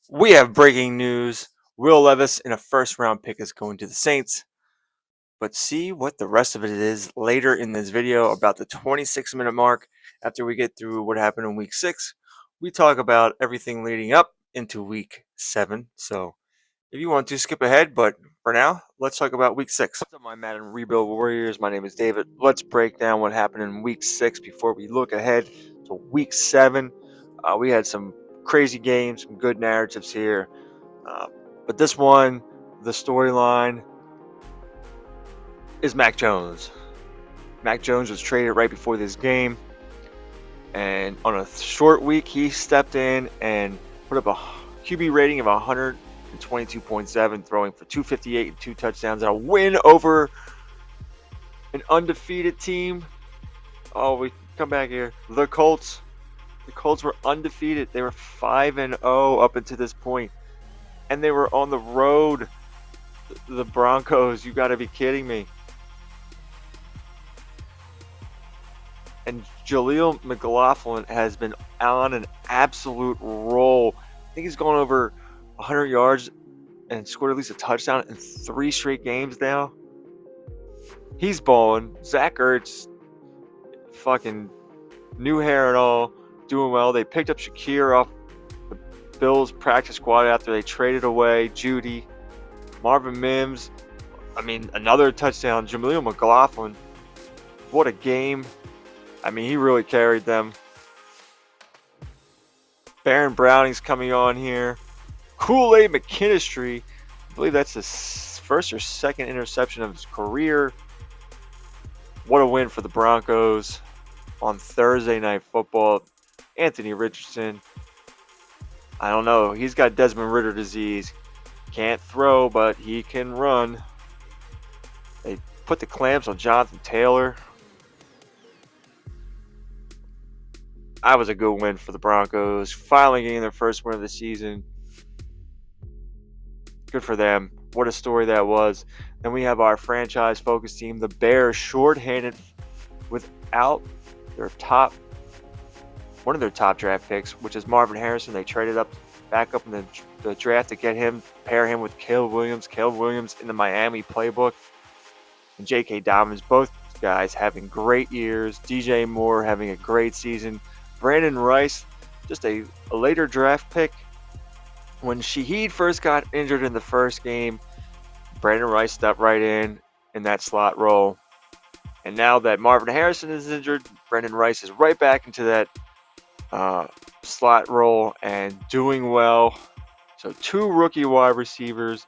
We have breaking news. Will Levis in a first round pick is going to the Saints. But see what the rest of it is later in this video about the 26-minute mark after we get through what happened in week 6. We talk about everything leading up into week 7. So if you want to skip ahead, but for now, let's talk about week 6. What's up, my Madden Rebuild Warriors? My name is David. Let's break down what happened in week 6 before we look ahead to week 7. We had some crazy games, some good narratives here. But this one, the storyline is Mac Jones. Mac Jones was traded right before this game, and on a short week, he stepped in and put up a QB rating of 122.7, throwing for 258 and 2 touchdowns, and a win over an undefeated team. Oh, we come back here. The Colts. The Colts were undefeated. They were 5-0 up until this point, and they were on the road. The Broncos. You got to be kidding me. And Jaleel McLaughlin has been on an absolute roll. I think he's gone over 100 yards and scored at least a touchdown in 3 straight games now. He's balling. Zach Ertz, fucking new hair and all, doing well. They picked up Shakir off the Bills practice squad after they traded away Judy. Marvin Mims, another touchdown. Jaleel McLaughlin, what a game. He really carried them. Baron Browning's coming on here. Kool-Aid McKinstry, I believe that's his first or second interception of his career. What a win for the Broncos on Thursday Night Football. Anthony Richardson, I don't know. He's got Desmond Ritter disease. Can't throw, but he can run. They put the clamps on Jonathan Taylor. That was a good win for the Broncos. Finally getting their first win of the season. Good for them. What a story that was. Then we have our franchise focus team, the Bears, shorthanded without one of their top draft picks, which is Marvin Harrison. They traded back up in the draft to get him, pair him with Caleb Williams. Caleb Williams in the Miami playbook. And J.K. Dobbins, both guys having great years. DJ Moore having a great season. Brandon Rice, just a later draft pick. When Shaheed first got injured in the first game, Brandon Rice stepped right in that slot role. And now that Marvin Harrison is injured, Brandon Rice is right back into that slot role and doing well. So 2 rookie wide receivers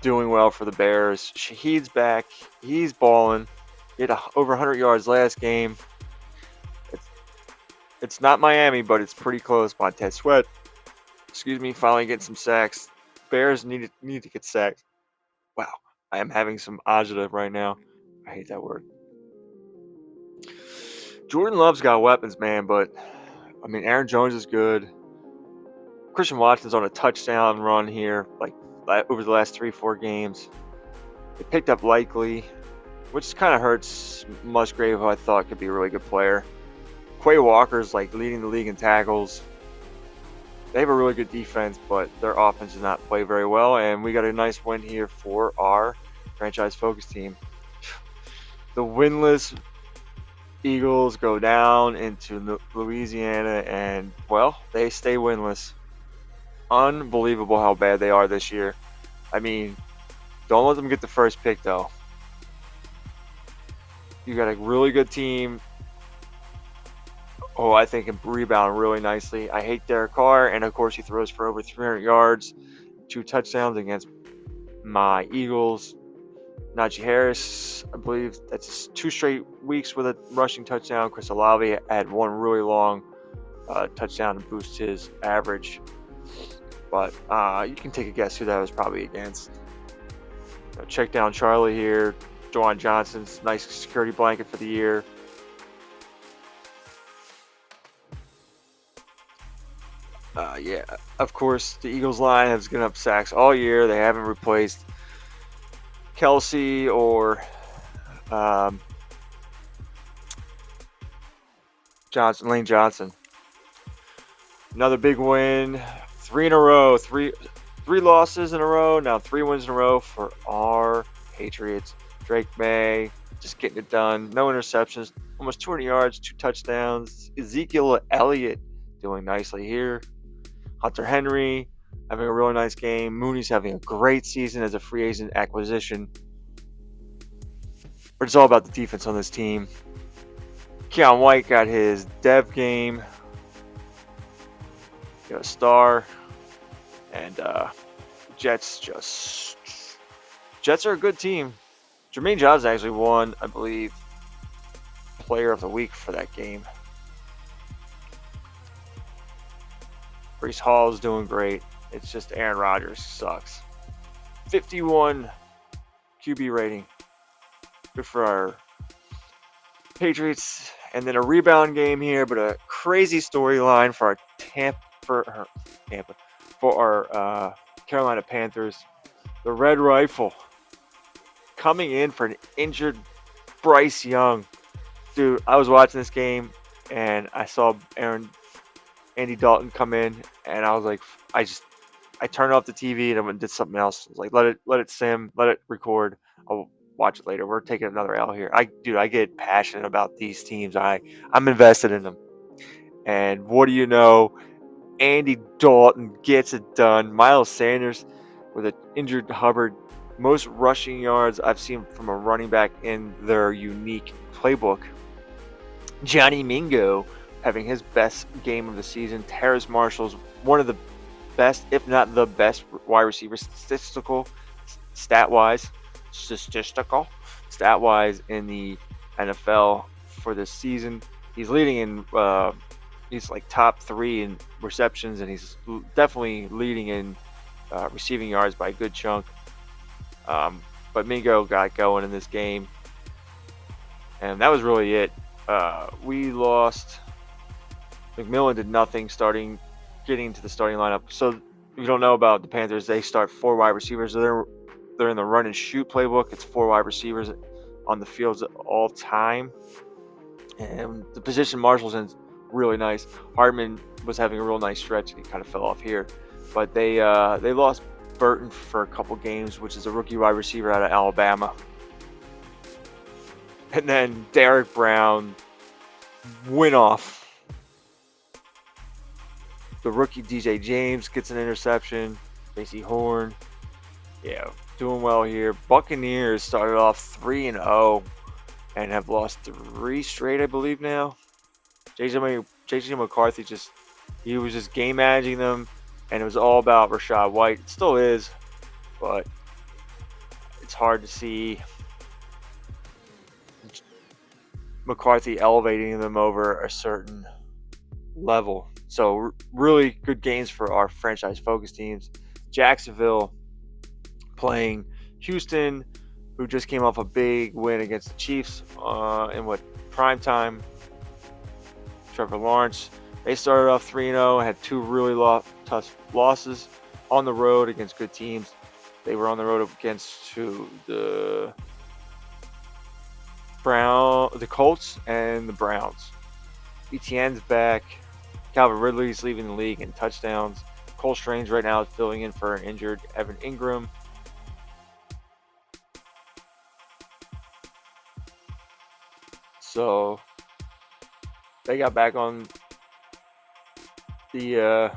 doing well for the Bears. Shaheed's back. He's balling. He had over 100 yards last game. It's not Miami, but it's pretty close. Montez Sweat, finally getting some sacks. Bears need to get sacked. Wow, I am having some agita right now. I hate that word. Jordan Love's got weapons, man, but Aaron Jones is good. Christian Watson's on a touchdown run here, over the last 3-4 games. They picked up Likely, which kind of hurts Musgrave, who I thought could be a really good player. Quay Walker's leading the league in tackles. They have a really good defense, but their offense does not play very well, and we got a nice win here for our franchise focus team. The winless Eagles go down into Louisiana, and, they stay winless. Unbelievable how bad they are this year. Don't let them get the first pick, though. You got a really good team. I think can rebound really nicely. I hate Derek Carr, and of course he throws for over 300 yards, 2 touchdowns against my Eagles. Najee Harris, I believe that's 2 straight weeks with a rushing touchdown. Chris Olave had one really long touchdown to boost his average. But you can take a guess who that was probably against. Check down Charlie here. Juwan Johnson's nice security blanket for the year. Of course, the Eagles line has given up sacks all year. They haven't replaced Kelsey or Lane Johnson. Another big win Three in a row, three losses in a row. Now 3 wins in a row for our Patriots. Drake May just getting it done. No interceptions, almost 200 yards, 2 touchdowns. Ezekiel Elliott doing nicely here. Hunter Henry having a really nice game. Mooney's having a great season as a free agent acquisition. But it's all about the defense on this team. Keon White got his dev game. Got a star. And Jets are a good team. Jermaine Johnson actually won, I believe, Player of the Week for that game. Breece Hall is doing great. It's just Aaron Rodgers sucks. 51 QB rating. Good for our Patriots. And then a rebound game here, but a crazy storyline for our Carolina Panthers. The Red Rifle coming in for an injured Bryce Young. Dude, I was watching this game and I saw Andy Dalton come in, and I was like, I turned off the TV and I did something else. I was like, let it sim, let it record. I'll watch it later. We're taking another L here. I get passionate about these teams. I'm invested in them. And what do you know? Andy Dalton gets it done. Miles Sanders with an injured Hubbard. Most rushing yards I've seen from a running back in their unique playbook. Johnny Mingo having his best game of the season. Terrace Marshall's one of the best, if not the best, wide receiver stat-wise in the NFL for this season. He's leading in he's like top 3 in receptions, and he's definitely leading in receiving yards by a good chunk. But Mingo got going in this game, and that was really it. We lost. McMillan did nothing getting into the starting lineup. So if you don't know about the Panthers, they start 4 wide receivers. They're in the run and shoot playbook. It's 4 wide receivers on the fields at all time. And the position Marshall's in is really nice. Hardman was having a real nice stretch, and he kind of fell off here. But they lost Burton for a couple games, which is a rookie wide receiver out of Alabama. And then Derek Brown went off. The rookie DJ James gets an interception. J.C. Horn, doing well here. Buccaneers started off 3-0 and have lost 3 straight, I believe now. J.J. McCarthy he was just game managing them, and it was all about Rachaad White. It still is, but it's hard to see McCarthy elevating them over a certain level. So really good games for our franchise focus teams. Jacksonville playing Houston, who just came off a big win against the Chiefs in prime time. Trevor Lawrence. They started off 3-0, had 2 really tough losses on the road against good teams. They were on the road against the Colts and the Browns. Etienne's back. Calvin Ridley's leaving the league in touchdowns. Cole Strange right now is filling in for an injured Evan Ingram. So they got back on the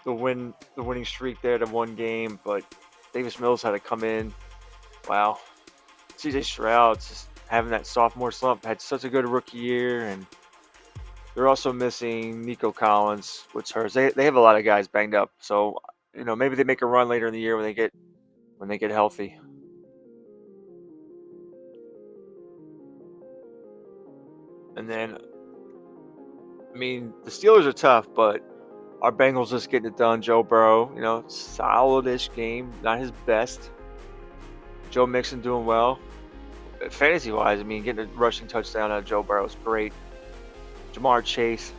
winning streak there to 1 game, but Davis Mills had to come in. Wow. CJ Stroud's just having that sophomore slump. Had such a good rookie year, and they're also missing Nico Collins, which hurts. They have a lot of guys banged up, so maybe they make a run later in the year when they get healthy. And then, the Steelers are tough, but our Bengals just getting it done. Joe Burrow, solid-ish game, not his best. Joe Mixon doing well. Fantasy-wise, getting a rushing touchdown out of Joe Burrow is great. Jamar Chase,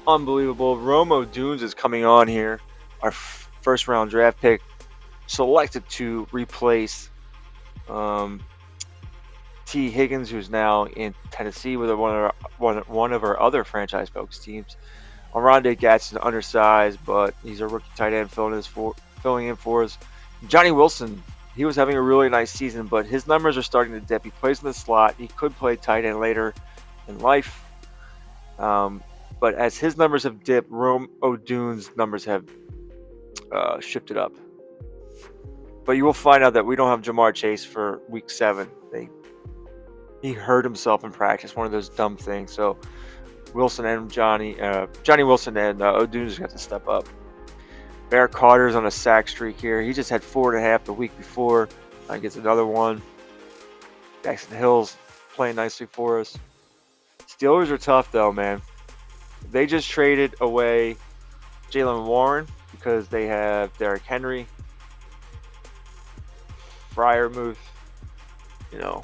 unbelievable. Romo Dunes is coming on here, our first-round draft pick, selected to replace T. Higgins, who's now in Tennessee with one of our other franchise-focused teams. Arondé Gadsden undersized, but he's a rookie tight end filling in for us. Johnny Wilson, he was having a really nice season, but his numbers are starting to dip. He plays in the slot. He could play tight end later in life. But as his numbers have dipped, Rome O'Dune's numbers have shifted up. But you will find out that we don't have Jamar Chase for week 7. He hurt himself in practice, one of those dumb things. So Wilson and Johnny Wilson and O'Dune just got to step up. Barrett Carter's on a sack streak here. He just had 4.5 the week before. I gets another one. Jackson Hill's playing nicely for us. Steelers are tough though, man. They just traded away Jalen Warren because they have Derrick Henry, Freiermuth, you know.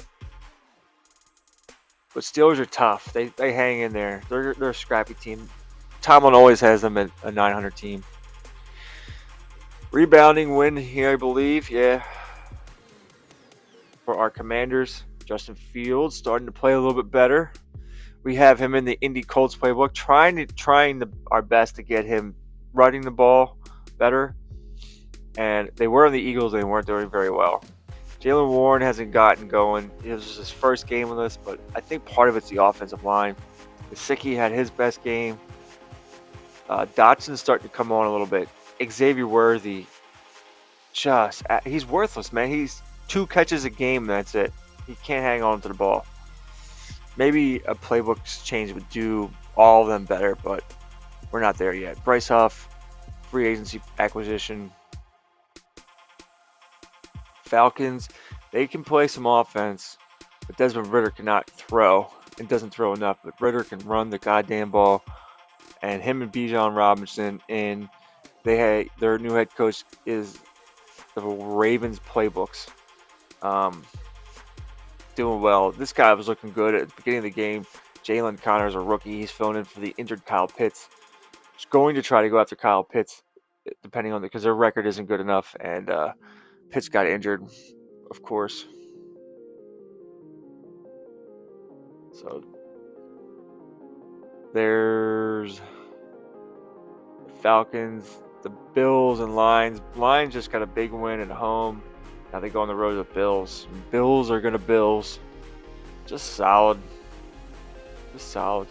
But Steelers are tough. They hang in there. They're a scrappy team. Tomlin always has them at a 900 team. Rebounding win here, I believe. Yeah. For our Commanders, Justin Fields starting to play a little bit better. We have him in the Indy Colts playbook, trying our best to get him running the ball better. And they were on the Eagles, and they weren't doing very well. Jalen Warren hasn't gotten going. It was his first game with us, but I think part of it's the offensive line. Gesicki had his best game. Dotson's starting to come on a little bit. Xavier Worthy, he's worthless, man. He's 2 catches a game, and that's it. He can't hang on to the ball. Maybe a playbook change would do all of them better, but we're not there yet. Bryce Huff, free agency acquisition. Falcons, they can play some offense, but Desmond Ridder cannot throw and doesn't throw enough. But Ridder can run the goddamn ball, and him and Bijan Robinson, and their new head coach is the Ravens playbooks. Doing well. This guy was looking good at the beginning of the game. Jalen Connor's a rookie. He's filling in for the injured Kyle Pitts. He's going to try to go after Kyle Pitts, depending on because their record isn't good enough, and Pitts got injured, of course. So there's the Falcons, the Bills, and Lions. Lions just got a big win at home. Now they go on the road to the Bills. Bills are gonna Bills. Just solid. Just solid.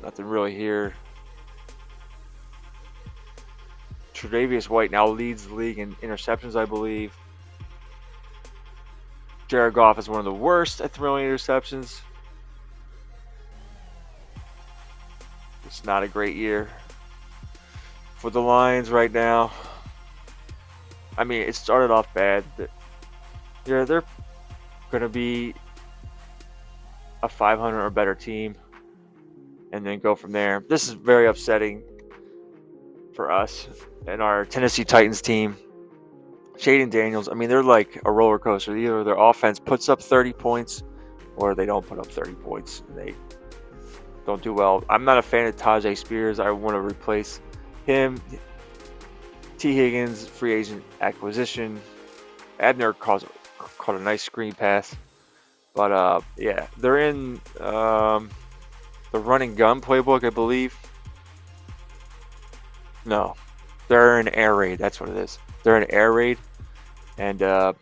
Nothing really here. Tre'Davious White now leads the league in interceptions, I believe. Jared Goff is one of the worst at throwing interceptions. It's not a great year for the Lions right now. I mean, it started off bad. They're going to be a 500 or better team and then go from there. This is very upsetting for us and our Tennessee Titans team. Shaden Daniels, I mean, they're like a roller coaster. Either their offense puts up 30 points or they don't put up 30 points. They don't do well. I'm not a fan of Tajay Spears. I want to replace him. T. Higgins, free agent acquisition. Abner caught a nice screen pass. But, yeah, they're in the run and gun playbook, I believe. No, they're in air raid. That's what it is. They're in air raid. And, the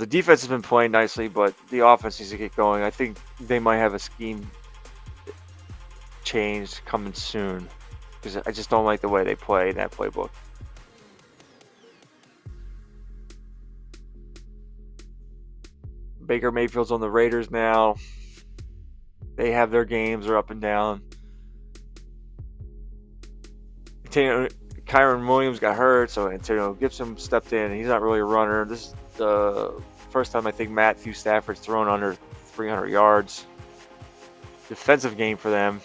defense has been playing nicely, but the offense needs to get going. I think they might have a scheme change coming soon because I just don't like the way they play in that playbook. Baker Mayfield's on the Raiders now. They have their games, are up and down. Kyron Williams got hurt, so Antonio Gibson stepped in. He's not really a runner. This is the first time I think Matthew Stafford's thrown under 300 yards. Defensive game for them.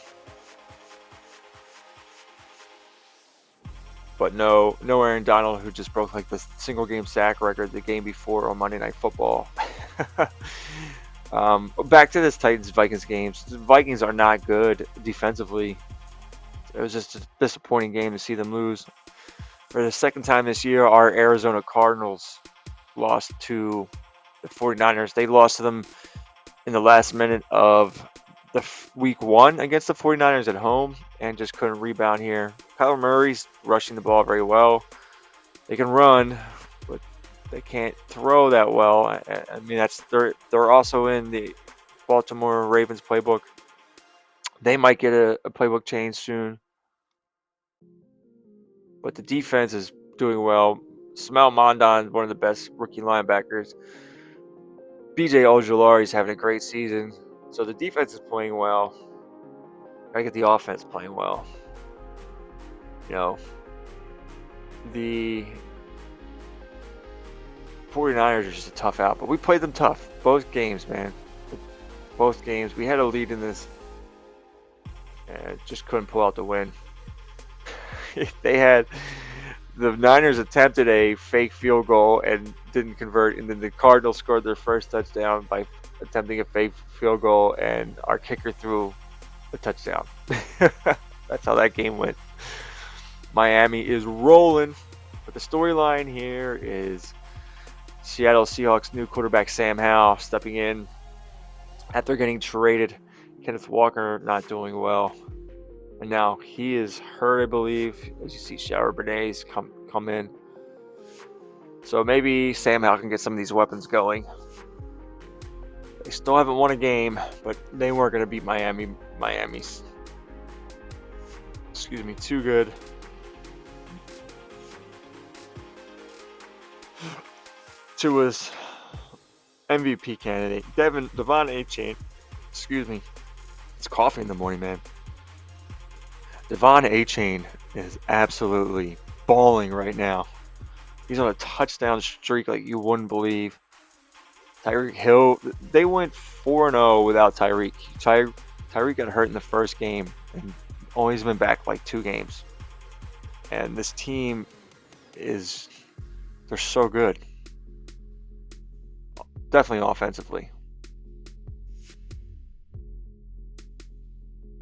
But no Aaron Donald, who just broke like the single game sack record the game before on Monday Night Football. Back to this Titans-Vikings game. The Vikings are not good defensively. It was just a disappointing game to see them lose. For the second time this year, our Arizona Cardinals lost to the 49ers. They lost to them in the last minute of week 1 against the 49ers at home and just couldn't rebound here. Kyler Murray's rushing the ball very well. They can run, but they can't throw that well. I mean, they're also in the Baltimore Ravens playbook. They might get a playbook change soon. But the defense is doing well. Smell Mondon, one of the best rookie linebackers. BJ Ojolari is having a great season. So the defense is playing well. Gotta get the offense playing well. You know, the 49ers are just a tough out, but we played them tough. Both games, man. Both games. We had a lead in this and just couldn't pull out the win. The Niners attempted a fake field goal and didn't convert, and then the Cardinals scored their first touchdown by attempting a fake field goal, and our kicker threw a touchdown. That's how that game went. Miami is rolling, but the storyline here is Seattle Seahawks new quarterback Sam Howell stepping in after getting traded. Kenneth Walker not doing well. And now he is hurt, I believe, as you see Shower Bernays come in. So maybe Sam Howell can get some of these weapons going. They still haven't won a game, but they weren't going to beat Miami's, too good. Tua's MVP candidate, Devon A-Chain. It's coffee in the morning, man. Devon A-Chain is absolutely balling right now. He's on a touchdown streak like you wouldn't believe. Tyreek Hill, they went 4-0 without Tyreek. Tyreek got hurt in the first game and only has been back like 2 games. And this team they're so good. Definitely offensively.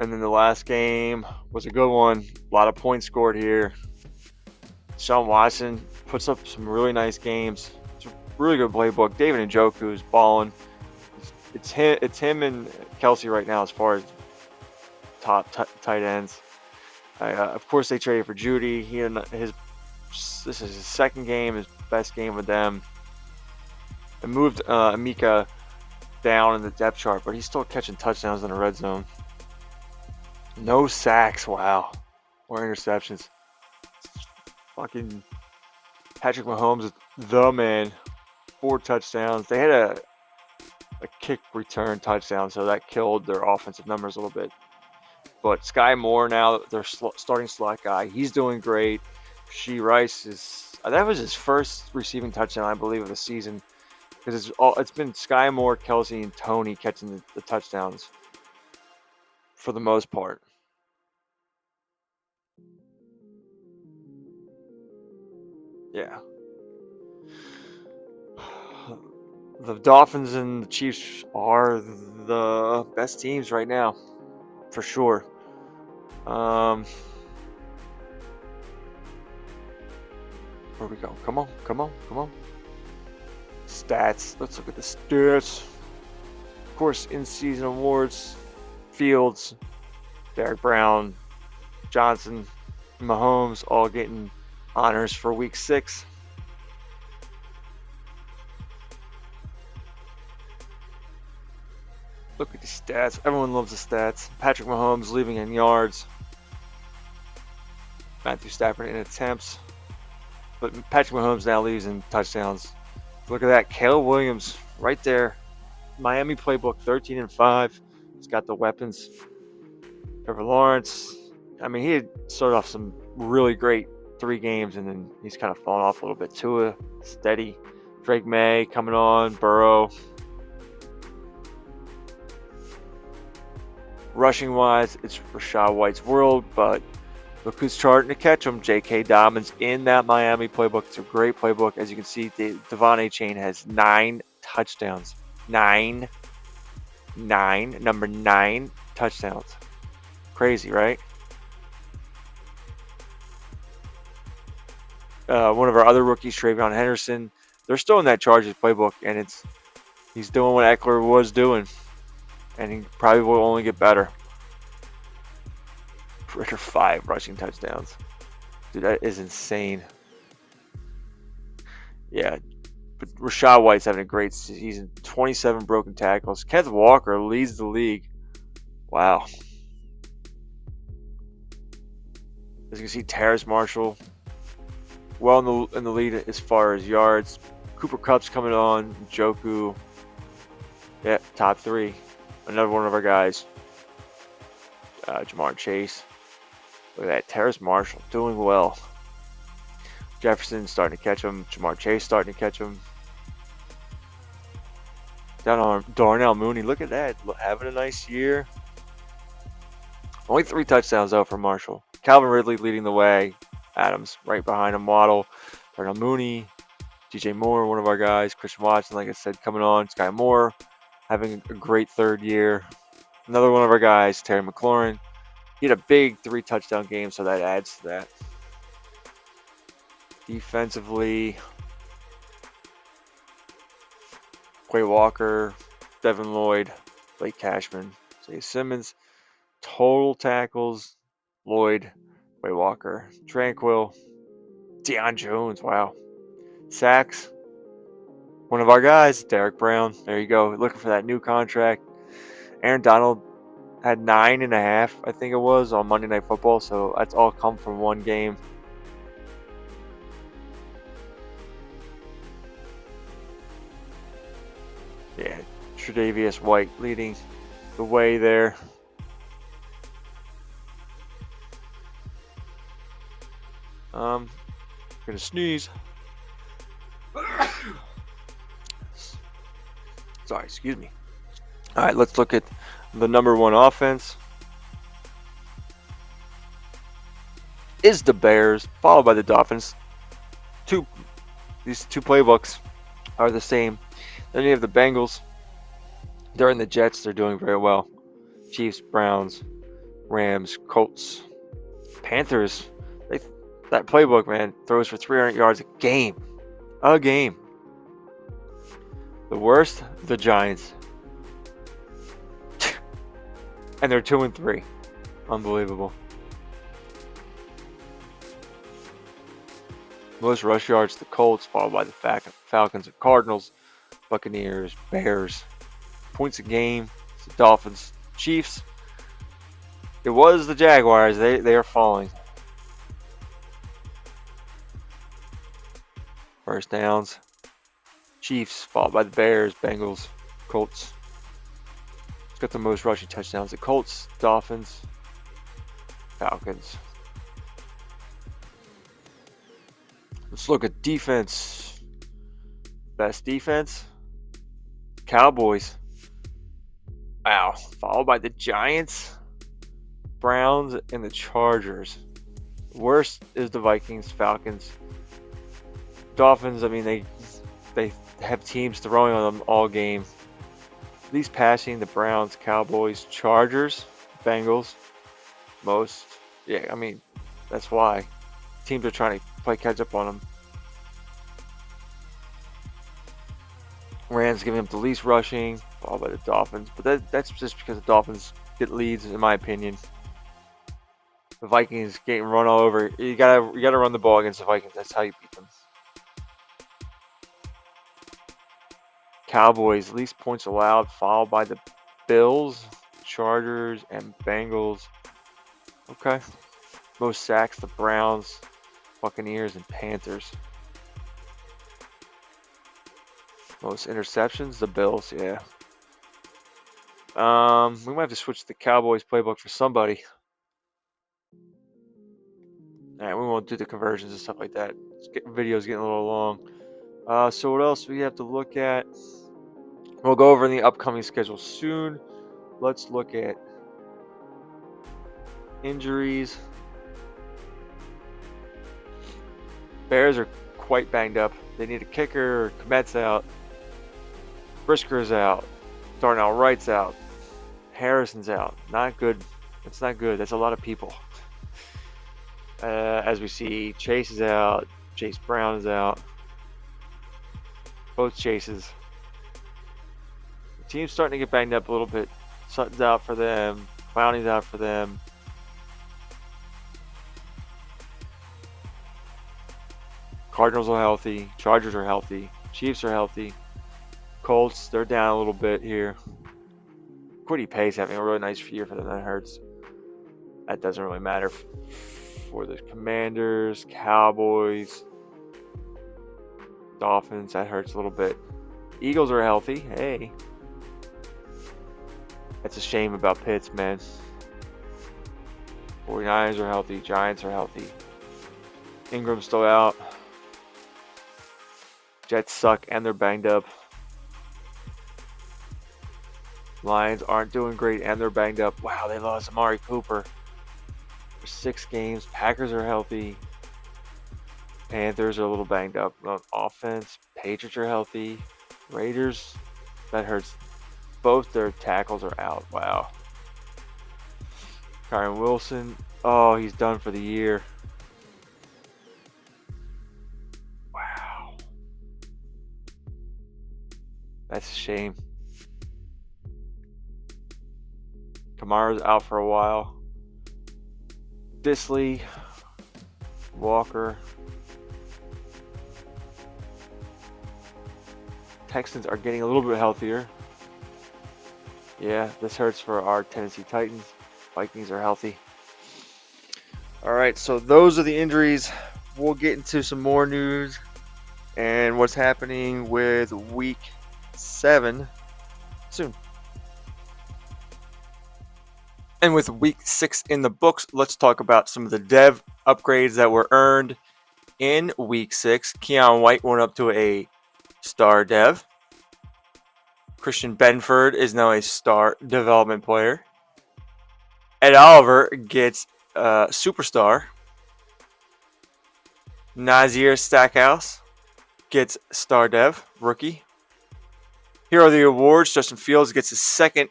And then the last game was a good one. A lot of points scored here. Sean Watson puts up some really nice games. It's a really good playbook. David Njoku is balling. It's him and Kelsey right now as far as top tight ends. Of course, they traded for Judy. This is his second game, his best game with them. And moved Amika down in the depth chart, but he's still catching touchdowns in the red zone. No sacks, wow. Or interceptions. Fucking Patrick Mahomes is the man. 4 touchdowns. They had a kick return touchdown, so that killed their offensive numbers a little bit. But Sky Moore now, their starting slot guy, he's doing great. She Rice that was his first receiving touchdown, I believe, of the season. Because it's been Sky Moore, Kelsey, and Tony catching the touchdowns for the most part. Yeah. The Dolphins and the Chiefs are the best teams right now, for sure. Where we go? Come on. Stats. Let's look at the stats. Of course, in-season awards. Fields, Derek Brown, Johnson, Mahomes all getting honors for Week 6. Look at the stats. Everyone loves the stats. Patrick Mahomes leading in yards. Matthew Stafford in attempts. But Patrick Mahomes now leads in touchdowns. Look at that. Caleb Williams right there. Miami playbook 13-5. He's got the weapons. Trevor Lawrence. I mean, he had started off some really great 3 games, and then he's kind of fallen off a little bit. Tua, steady. Drake May coming on. Burrow. Rushing wise, it's Rachaad White's world, but look who's starting to catch him. J.K. Dobbins in that Miami playbook. It's a great playbook. As you can see, Devon A-Chain has 9 touchdowns. 9. Number 9 touchdowns. Crazy, right? One of our other rookies, Travion Henderson, they're still in that Chargers playbook, and he's doing what Eckler was doing. and he probably will only get better. For 5 rushing touchdowns. Dude, that is insane. Yeah, but Rashad White's having a great season. 27 broken tackles. Kenneth Walker leads the league. Wow. As you can see, Terrace Marshall well in the lead as far as yards. Cooper Kupp's coming on. Joku. Yeah, top 3. Another one of our guys. Jamar Chase. Look at that. Terrace Marshall doing well. Jefferson starting to catch him. Jamar Chase starting to catch him. Down on Darnell Mooney. Look at that. Having a nice year. Only 3 touchdowns though for Marshall. Calvin Ridley leading the way. Adams right behind him. Waddle. Darnell Mooney. DJ Moore, one of our guys. Christian Watson, like I said, coming on. Sky Moore having a great 3rd year. Another one of our guys, Terry McLaurin. He had a big 3 touchdown game, so that adds to that. Defensively, Quay Walker, Devin Lloyd, Blake Cashman, Zay Simmons. Total tackles, Lloyd, Quay Walker, Tranquil, Deion Jones, wow. Sacks, one of our guys, Derek Brown. There you go, looking for that new contract. Aaron Donald had 9.5, I think it was, on Monday Night Football, so that's all come from one game. Yeah, Tre'Davious White leading the way there. Gonna sneeze. Sorry, excuse me. All right, let's look at the number 1 offense. Is the Bears, followed by the Dolphins. These two playbooks are the same. Then you have the Bengals. They're in the Jets. They're doing very well. Chiefs, Browns, Rams, Colts, Panthers. That playbook, man, throws for 300 yards a game. A game. The worst, the Giants. And they're 2-3. Unbelievable. Most rush yards, the Colts, followed by the Falcons and Cardinals, Buccaneers, Bears. Points a game, the Dolphins, Chiefs. It was the Jaguars. They are falling. First downs, Chiefs, followed by the Bears, Bengals, Colts. It's got the most rushing touchdowns. The Colts, Dolphins, Falcons. Let's look at defense. Best defense, Cowboys. Wow. Followed by the Giants, Browns, and the Chargers. Worst is the Vikings, Falcons. Dolphins, I mean, they have teams throwing on them all game. Least passing, the Browns, Cowboys, Chargers, Bengals. Most. Yeah, I mean, that's why. Teams are trying to play catch up on them. Rams giving up the least rushing, followed by the Dolphins. But that's just because the Dolphins get leads, in my opinion. The Vikings getting run all over. You gotta run the ball against the Vikings. That's how you beat them. Cowboys, least points allowed, followed by the Bills, Chargers, and Bengals. Okay. Most sacks, the Browns, Buccaneers, and Panthers. Most interceptions, the Bills, yeah. We might have to switch the Cowboys playbook for somebody. Alright, we won't do the conversions and stuff like that. Video's getting a little long. So what else we have to look at? We'll go over the upcoming schedule soon. Let's look at injuries. Bears are quite banged up. They need a kicker. Komet's out. Brisker's out. Darnell Wright's out. Harrison's out. Not good. That's not good. That's a lot of people. As we see, Chase is out. Chase Brown is out. Both Chases. The team's starting to get banged up a little bit. Sutton's out for them. Clowney's out for them. Cardinals are healthy. Chargers are healthy. Chiefs are healthy. Colts, they're down a little bit here. Quiddy Pay's having a really nice year for them. That hurts. That doesn't really matter for the Commanders, Cowboys, Dolphins. That hurts a little bit. Eagles are healthy. Hey. That's a shame about Pitts, man. 49ers are healthy. Giants are healthy. Ingram's still out. Jets suck and they're banged up. Lions aren't doing great and they're banged up. Wow, they lost Amari Cooper for 6 games. Packers are healthy. Panthers are a little banged up on offense. Patriots are healthy. Raiders, that hurts. Both their tackles are out. Wow. Kyron Wilson, oh, he's done for the year. Wow. That's a shame. Kamara's out for a while. Disley, Walker. Texans are getting a little bit healthier. Yeah, this hurts for our Tennessee Titans. Vikings are healthy. All right, so those are the injuries. We'll get into some more news and what's happening with Week 7 soon. And with Week 6 in the books, let's talk about some of the dev upgrades that were earned in Week 6. Keon White went up to a star dev. Christian Benford is now a star development player. Ed Oliver gets superstar. Nazir Stackhouse gets star dev, rookie. Here are the awards. Justin Fields gets his second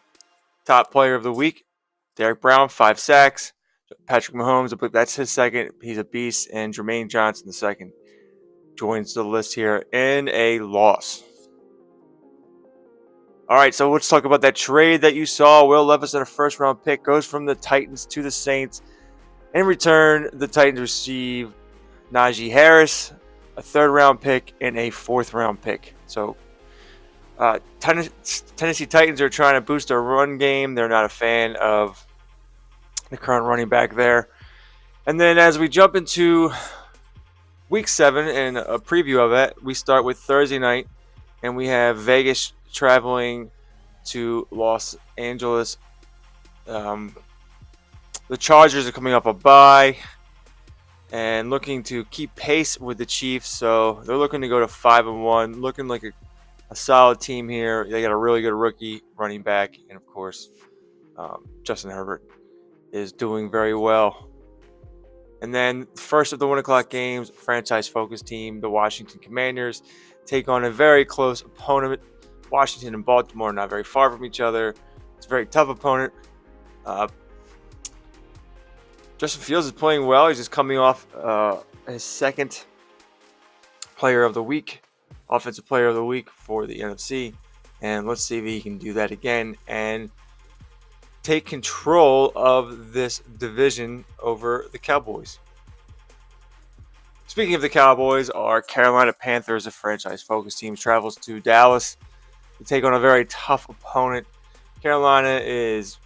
top player of the week. Derek Brown, 5 sacks. Patrick Mahomes, I believe that's his second. He's a beast. And Jermaine Johnson, the second, joins the list here in a loss. All right, so let's talk about that trade that you saw. Will Levis in a first-round pick goes from the Titans to the Saints. In return, the Titans receive Najee Harris, a third-round pick, and a fourth-round pick. So Tennessee Titans are trying to boost their run game. They're not a fan of the current running back there. And then as we jump into Week 7 and a preview of it, we start with Thursday night, and we have Vegas traveling to Los Angeles. The Chargers are coming off a bye and looking to keep pace with the Chiefs, so they're looking to go to 5-1, looking like a solid team here. They got a really good rookie running back, and of course, Justin Herbert is doing very well. And then first of the 1 o'clock games, franchise-focused team, the Washington Commanders, take on a very close opponent. Washington and Baltimore are not very far from each other. It's a very tough opponent. Justin Fields is playing well. He's just coming off his second player of the week, offensive player of the week for the NFC. And let's see if he can do that again and take control of this division over the Cowboys. Speaking of the Cowboys, our Carolina Panthers, a franchise-focused team, travels to Dallas to take on a very tough opponent. Carolina is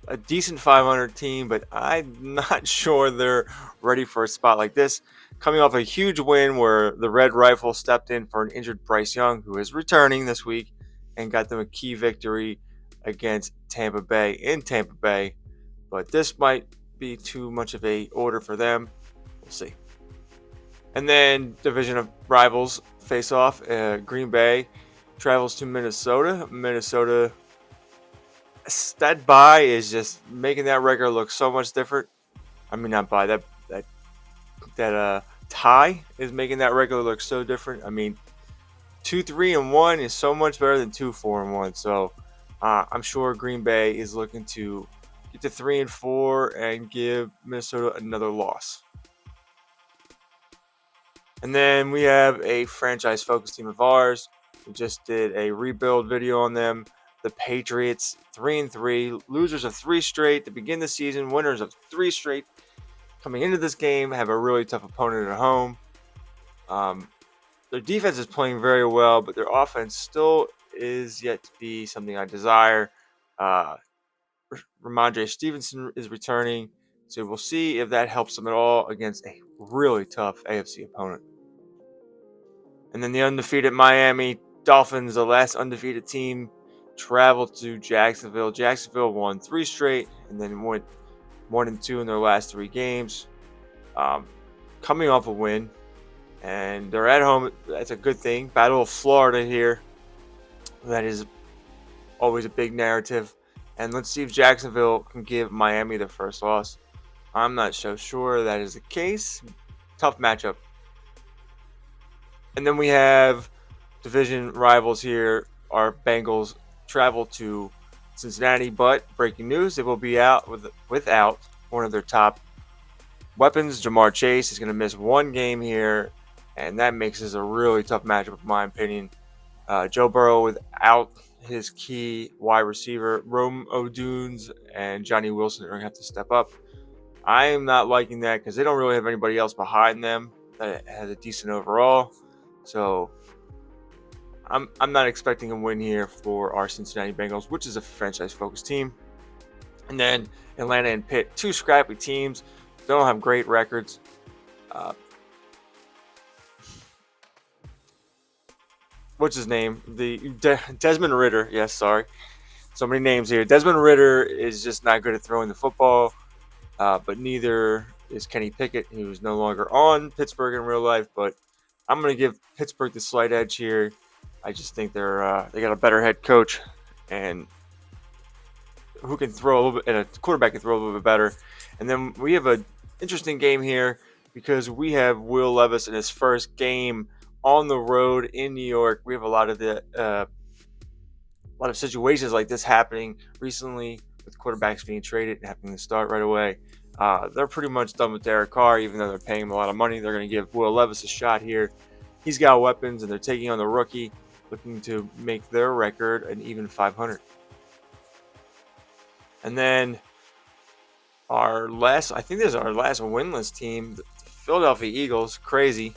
a decent 500 team, but I'm not sure they're ready for a spot like this. Coming off a huge win where the Red Rifle stepped in for an injured Bryce Young, who is returning this week, and got them a key victory against Tampa Bay in Tampa Bay. But this might be too much of a order for them. We'll see. And then division of rivals face off. Green Bay travels to Minnesota. Minnesota, that bye is just making that record look so much different. I mean, not bye, that tie is making that record look so different. I mean, 2-3-1 is so much better than 2-4-1. So I'm sure Green Bay is looking to get to 3-4 and give Minnesota another loss. And then we have a franchise-focused team of ours. We just did a rebuild video on them. the Patriots, 3-3, losers of 3 straight to begin the season, winners of 3 straight coming into this game, have a really tough opponent at home. Their defense is playing very well, but their offense still is yet to be something I desire. Ramondre Stevenson is returning, so we'll see if that helps them at all against a really tough AFC opponent. And then the undefeated Miami Dolphins, the last undefeated team, traveled to Jacksonville. Jacksonville won 3 straight and then went 1-2 in their last 3 games, coming off a win. And they're at home. That's a good thing. Battle of Florida here. That is always a big narrative. And let's see if Jacksonville can give Miami their first loss. I'm not so sure that is the case. Tough matchup. And then we have division rivals here. Our Bengals travel to Cincinnati, but breaking news, they will be out without one of their top weapons. Jamar Chase is going to miss 1 game here, and that makes this a really tough matchup, in my opinion. Joe Burrow without his key wide receiver, Rome Odunes, and Johnny Wilson are going to have to step up. I am not liking that because they don't really have anybody else behind them that has a decent overall. So I'm not expecting a win here for our Cincinnati Bengals, which is a franchise-focused team. And then Atlanta and Pitt, 2 scrappy teams. They don't have great records. What's his name? Desmond Ridder. Yes, sorry. So many names here. Desmond Ridder is just not good at throwing the football, but neither is Kenny Pickett, who's no longer on Pittsburgh in real life. But I'm going to give Pittsburgh the slight edge here. I just think they got a better head coach and who can throw a little bit, and a quarterback can throw a little bit better. And then we have an interesting game here because we have Will Levis in his first game on the road in New York. We have a lot of situations like this happening recently with quarterbacks being traded and having to start right away. They're pretty much done with Derek Carr, even though they're paying him a lot of money. They're going to give Will Levis a shot here. He's got weapons, and they're taking on the rookie, looking to make their record an even 500. And then I think this is our last winless team, the Philadelphia Eagles. Crazy.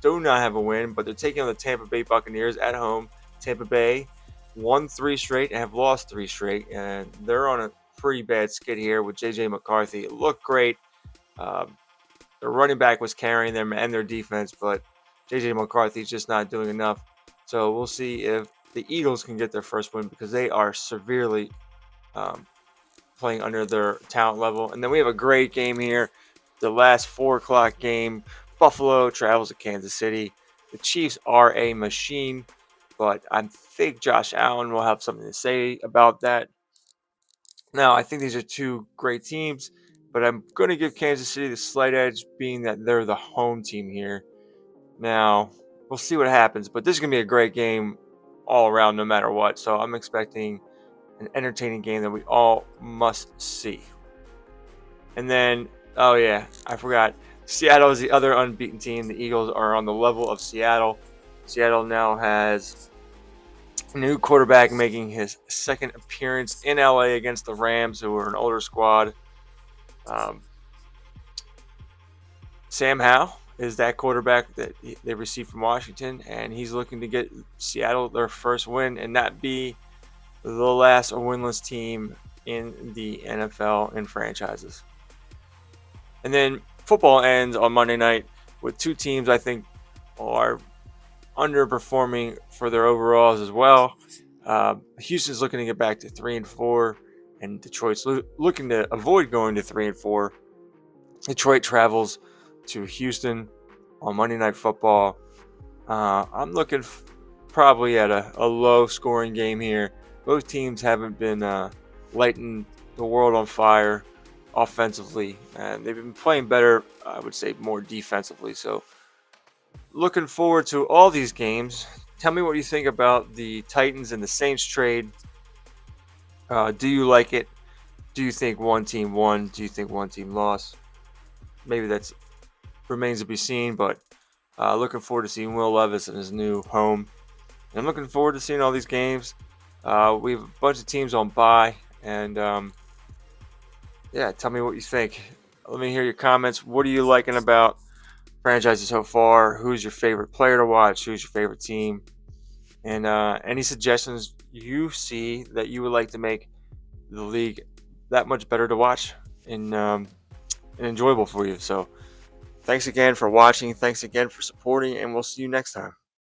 Do not have a win, but they're taking on the Tampa Bay Buccaneers at home. Tampa Bay won 3 straight and have lost 3 straight, and they're on a pretty bad skid here with J.J. McCarthy. It looked great. Their running back was carrying them and their defense, but J.J. McCarthy's just not doing enough. So we'll see if the Eagles can get their first win because they are severely playing under their talent level. And then we have a great game here, the last 4 o'clock game. Buffalo travels to Kansas City. The Chiefs are a machine, but I think Josh Allen will have something to say about that. Now, I think these are 2 great teams, but I'm going to give Kansas City the slight edge, being that they're the home team here. Now, we'll see what happens, but this is going to be a great game all around no matter what. So I'm expecting an entertaining game that we all must see. And then, oh yeah, I forgot. Seattle is the other unbeaten team. The Eagles are on the level of Seattle. Seattle now has a new quarterback making his second appearance in LA against the Rams, who are an older squad. Sam Howell is that quarterback that they received from Washington, and he's looking to get Seattle their first win and not be the last winless team in the NFL in franchises. And then football ends on Monday night with 2 teams I think are underperforming for their overalls as well. Houston's looking to get back to 3-4, and Detroit's looking to avoid going to 3-4. Detroit travels to Houston on Monday Night Football. I'm looking probably at a low-scoring game here. Both teams haven't been lighting the world on fire offensively, and they've been playing better, I would say, more defensively. So looking forward to all these games. Tell me what you think about the Titans and the Saints trade. Do you like it? Do you think one team won? Do you think one team lost? Maybe that remains to be seen, but looking forward to seeing Will Levis in his new home. And I'm looking forward to seeing all these games. We have a bunch of teams on bye, and yeah, tell me what you think. Let me hear your comments. What are you liking about franchises so far? Who's your favorite player to watch? Who's your favorite team? And any suggestions you see that you would like to make the league that much better to watch and enjoyable for you. So, thanks again for watching. Thanks again for supporting, and we'll see you next time.